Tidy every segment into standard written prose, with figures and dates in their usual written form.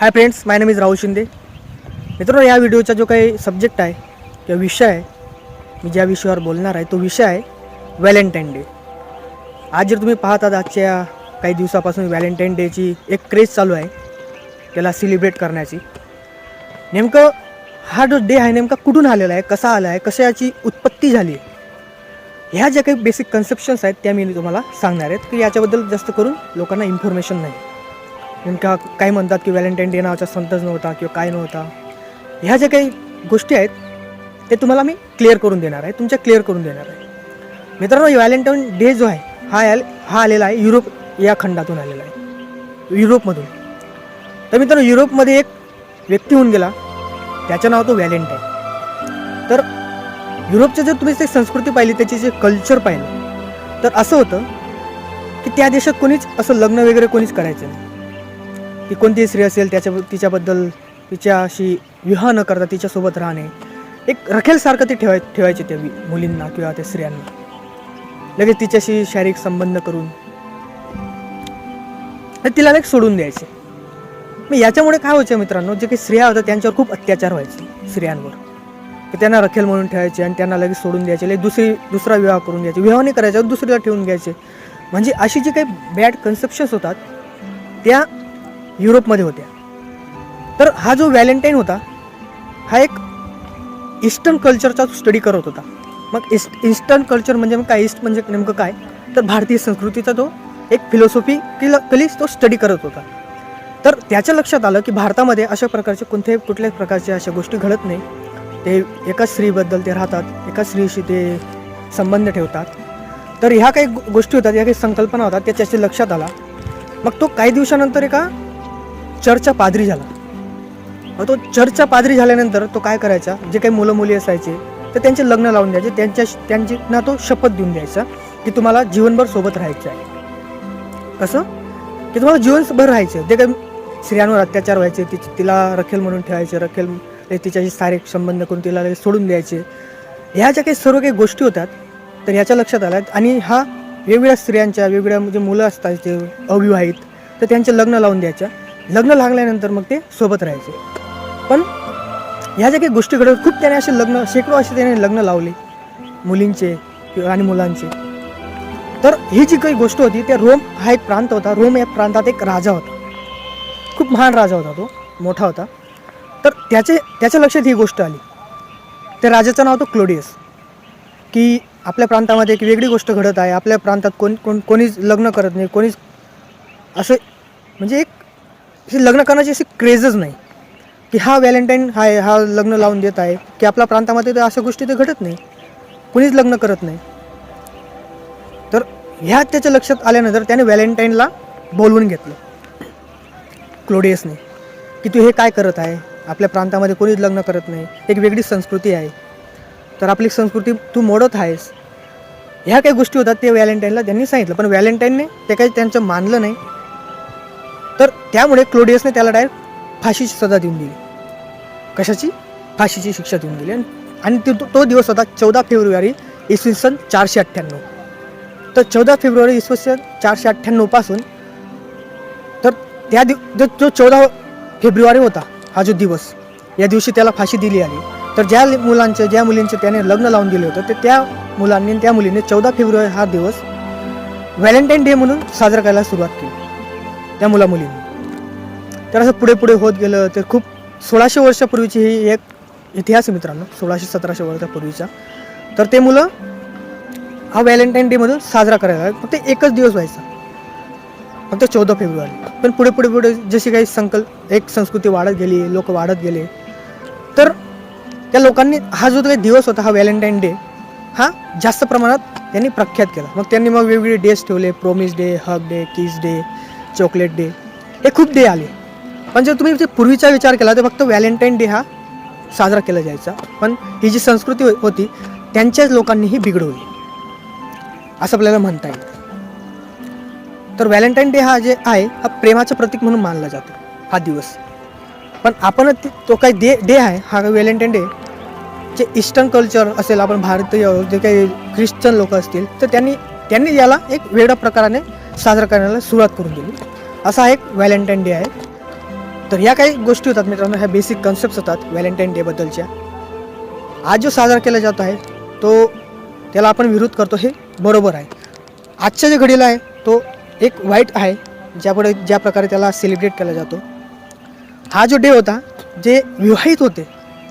Hi friends, my name is Rahul Shinde. मित्रांनो, या व्हिडिओचा जो काही सब्जेक्ट आहे किंवा विषय आहे, मी ज्या विषयावर बोलणार आहे तो विषय आहे व्हॅलेंटाईन डे. आज जर तुम्ही पाहतात, आजच्या काही दिवसापासून व्हॅलेंटाईन डेची एक क्रेज चालू आहे त्याला सेलिब्रेट करण्याची. नेमकं हा जो डे आहे नेमका कुठून आलेला आहे, कसा आला आहे, कशा याची उत्पत्ती झाली आहे, ह्या ज्या काही बेसिक कन्सेप्शन्स आहेत त्या मी तुम्हाला सांगणार आहेत की याच्याबद्दल जास्त करून लोकांना इन्फॉर्मेशन नाही. नेमका काय म्हणतात की व्हॅलेंटाईन डे नावाचा संतच नव्हता किंवा काय नव्हता, ह्या ज्या काही गोष्टी आहेत ते तुम्हाला मी क्लिअर करून देणार आहे, क्लिअर करून देणार आहे. मित्रांनो, व्हॅलेंटाईन डे जो आहे हा आलेला आहे युरोप या खंडातून आलेला आहे, युरोपमधून. तर मित्रांनो, युरोपमध्ये एक व्यक्ती होऊन गेला, त्याचं नाव होतं व्हॅलेंटाईन. तर युरोपचं जर तुम्ही ते संस्कृती पाहिली, त्याचे जे कल्चर पाहिलं, तर असं होतं की त्या देशात कोणीच असं लग्न वगैरे कोणीच करायचं नाही. की कोणतीही स्त्री असेल तिच्याबद्दल तिच्याशी विवाह न करता तिच्यासोबत राहणे, एक रखेलसारखं ते ठेवायचे त्या मुलींना किंवा त्या स्त्रियांना. लगेच तिच्याशी शारीरिक संबंध करून तिला लगेच सोडून द्यायचे. मग याच्यामुळे काय व्हायचं मित्रांनो, जे काही स्त्रिया होत्या त्यांच्यावर खूप अत्याचार व्हायचे स्त्रियांवर, की त्यांना रखेल म्हणून ठेवायचे आणि त्यांना लगेच सोडून द्यायचे, लगेच दुसरा विवाह करून द्यायचे, विवाह नाही करायचा दुसरीला ठेवून घ्यायचे. म्हणजे अशी जी काही बॅड कन्सेप्शन्स होतात त्या युरोपमध्ये होत्या. तर हा जो व्हॅलेंटाईन होता हा एक ईस्टर्न कल्चरचा स्टडी करत होता. मग ईस्टर्न कल्चर म्हणजे काय, ईस्ट म्हणजे नेमकं काय, तर भारतीय संस्कृतीचा तो एक फिलॉसॉफिकली तो स्टडी करत होता. तर त्याच्या लक्षात आलं की भारतामध्ये अशा प्रकारचे कुठल्याही प्रकारचे अशा गोष्टी घडत नाही. ते एका स्त्रीबद्दल ते राहतात, एका स्त्रीशी ते संबंध ठेवतात. तर ह्या काही गोष्टी होतात, या काही संकल्पना होतात, त्याच्या लक्षात आला. मग तो काही दिवसानंतर एका चर्चचा पादरी झाला. मग तो चर्चचा पादरी झाल्यानंतर तो काय करायचा, जे काही मुलं मुली असायचे तर त्यांचे लग्न लावून द्यायचे, त्यांना तो शपथ देऊन द्यायचा की तुम्हाला जीवनभर सोबत राहायचं आहे. कसं की तुम्हाला जीवनभर राहायचं. जे काही स्त्रियांवर अत्याचार व्हायचे, तिला रखेल म्हणून ठेवायचे, तिच्याशी शारीरिक संबंध करून तिला सोडून द्यायचे, ह्या ज्या काही सर्व काही गोष्टी होतात तर ह्याच्या लक्षात आल्या. आणि हा वेगवेगळ्या स्त्रियांच्या वेगवेगळ्या म्हणजे मुलं असतात ते अविवाहित, तर त्यांचे लग्न लावून द्यायच्या. लग्न लागल्यानंतर मग ते सोबत राहायचे. पण ह्या ज्या काही गोष्टी घडत खूप त्याने असे शेकडो असे त्याने लग्न लावले मुलींचे आणि मुलांचे. तर ही जी काही गोष्ट होती, त्या रोम हा एक प्रांत होता. रोम या प्रांतात एक राजा होता, खूप महान राजा होता, तो मोठा होता. तर त्याच्या लक्षात ही गोष्ट आली. त्या राजाचं नाव होतं क्लोडियस. की आपल्या प्रांतामध्ये एक वेगळी गोष्ट घडत आहे, आपल्या प्रांतात कोणीच लग्न करत नाही, कोणीच असं म्हणजे एक लग्न करण्याची अशी क्रेजच नाही की हा व्हॅलेंटाईन हा लग्न लावून देत आहे, की आपल्या प्रांतामध्ये तर अशा गोष्टी तर घडत नाही, कोणीच लग्न करत नाही. तर ह्या त्याच्या लक्षात आल्यानंतर त्याने व्हॅलेंटाईनला बोलवून घेतलं क्लोडियसने, की तू हे काय करत आहे, आपल्या प्रांतामध्ये कोणीच लग्न करत नाही, एक वेगळी संस्कृती आहे, तर आपली संस्कृती तू मोडत आहेस. ह्या काही गोष्टी होतात ते व्हॅलेंटाईनला त्यांनी सांगितलं. पण व्हॅलेंटाईनने ते काही त्यांचं मानलं नाही. तर त्यामुळे क्लोडियसने त्याला डायरेक्ट फाशीची सजा देऊन दिली. कशाची? फाशीची शिक्षा देऊन दिली. आणि तो दिवस होता 14 फेब्रुवारी इसवी सन 498. तर 14 फेब्रुवारी इसवी सन 498 पासून तर जो 14 फेब्रुवारी होता हा जो दिवस, या दिवशी त्याला फाशी दिली आली. तर ज्या मुलींचे त्याने लग्न लावून दिले होतं, तर त्या मुलांनी त्या मुलीने 14 फेब्रुवारी हा दिवस व्हॅलेंटाईन डे म्हणून साजरा करायला सुरुवात केली त्या मुलींनी. तर असं पुढे होत गेलं. तर खूप 1600 वर्षापूर्वीची ही एक इतिहास आहे मित्रांनो, 1600-1700 वर्षापूर्वीचा. तर ते मुलं हा व्हॅलेंटाईन डे म्हणून साजरा करायला फक्त एकच दिवस व्हायचा, फक्त 14 फेब्रुवारी. पण पुढे जशी काही एक संस्कृती वाढत गेली, लोक वाढत गेले, तर त्या लोकांनी हा जो काही दिवस होता हा व्हॅलेंटाईन डे हा जास्त प्रमाणात त्यांनी प्रख्यात केला. मग त्यांनी वेगवेगळे डेज ठेवले, प्रोमिस डे, हग डे, किस डे, चॉकलेट डे, हे खूप डे आले. पण जर तुम्ही ते पूर्वीचा विचार केला तर फक्त व्हॅलेंटाईन डे हा साजरा केला जायचा. पण ही जी संस्कृती होती त्यांच्याच लोकांनी ही बिघडवली असं आपल्याला म्हणता येईल. तर व्हॅलेंटाईन डे हा जे आहे हा प्रेमाचं प्रतीक म्हणून मानला जातो हा दिवस. पण आपण तो काही डे आहे हा व्हॅलेंटाईन डे जे ईस्टर्न कल्चर असेल, आपण भारतीय जे काही ख्रिश्चन लोक असतील, तर त्यांनी याला एक वेगळ्या प्रकाराने साजरा करण्याला सुरुवात करून दिली. असा एक व्हॅलेंटाईन डे आहे. तर ह्या काही गोष्टी होतात मित्रांनो, ह्या बेसिक कन्सेप्ट होतात व्हॅलेंटाईन डेबद्दलच्या. आज जो साजरा केला जात आहे तो त्याला आपण विरोध करतो हे बरोबर आहे. आजच्या जे घडीला आहे तो एक वाईट आहे, ज्या प्रकारे त्याला सेलिब्रेट केला जातो. हा जो डे होता, जे विवाहित होते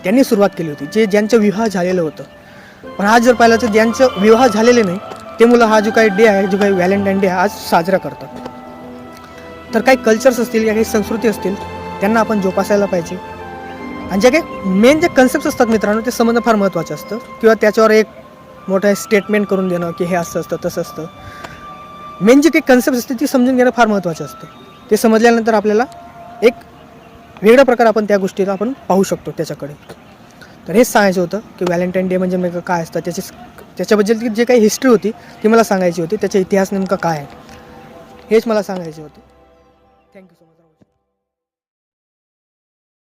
त्यांनी सुरुवात केली होती, ज्यांचं विवाह झालेलं होतं. पण आज जर पाहिलं तर ज्यांचं विवाह झालेले नाही ते मुलं हा जो काही डे आहे, जो काही व्हॅलेंटाईन डे आज साजरा करतात. तर काही कल्चर्स असतील या काही संस्कृती असतील त्यांना आपण जोपासायला पाहिजे. आणि जे काही मेन जे कन्सेप्ट असतात मित्रांनो ते समजणं फार महत्त्वाचं असतं, किंवा त्याच्यावर एक मोठं स्टेटमेंट करून देणं की हे असं असतं तसं असतं. मेन जे काही कन्सेप्ट असते ती समजून घेणं फार महत्त्वाचं असतं. ते समजल्यानंतर आपल्याला एक वेगळ्या प्रकारे आपण त्या गोष्टीला आपण पाहू शकतो त्याच्याकडे. तर हेच सांगायचं होतं की व्हॅलेंटाईन डे म्हणजे नेमकं काय असतं, त्याच्याबद्दल जे काही हिस्ट्री होती ती मला सांगायची होती, त्याचा इतिहास नेमका काय आहे हेच मला सांगायचे होते. Thank you so much.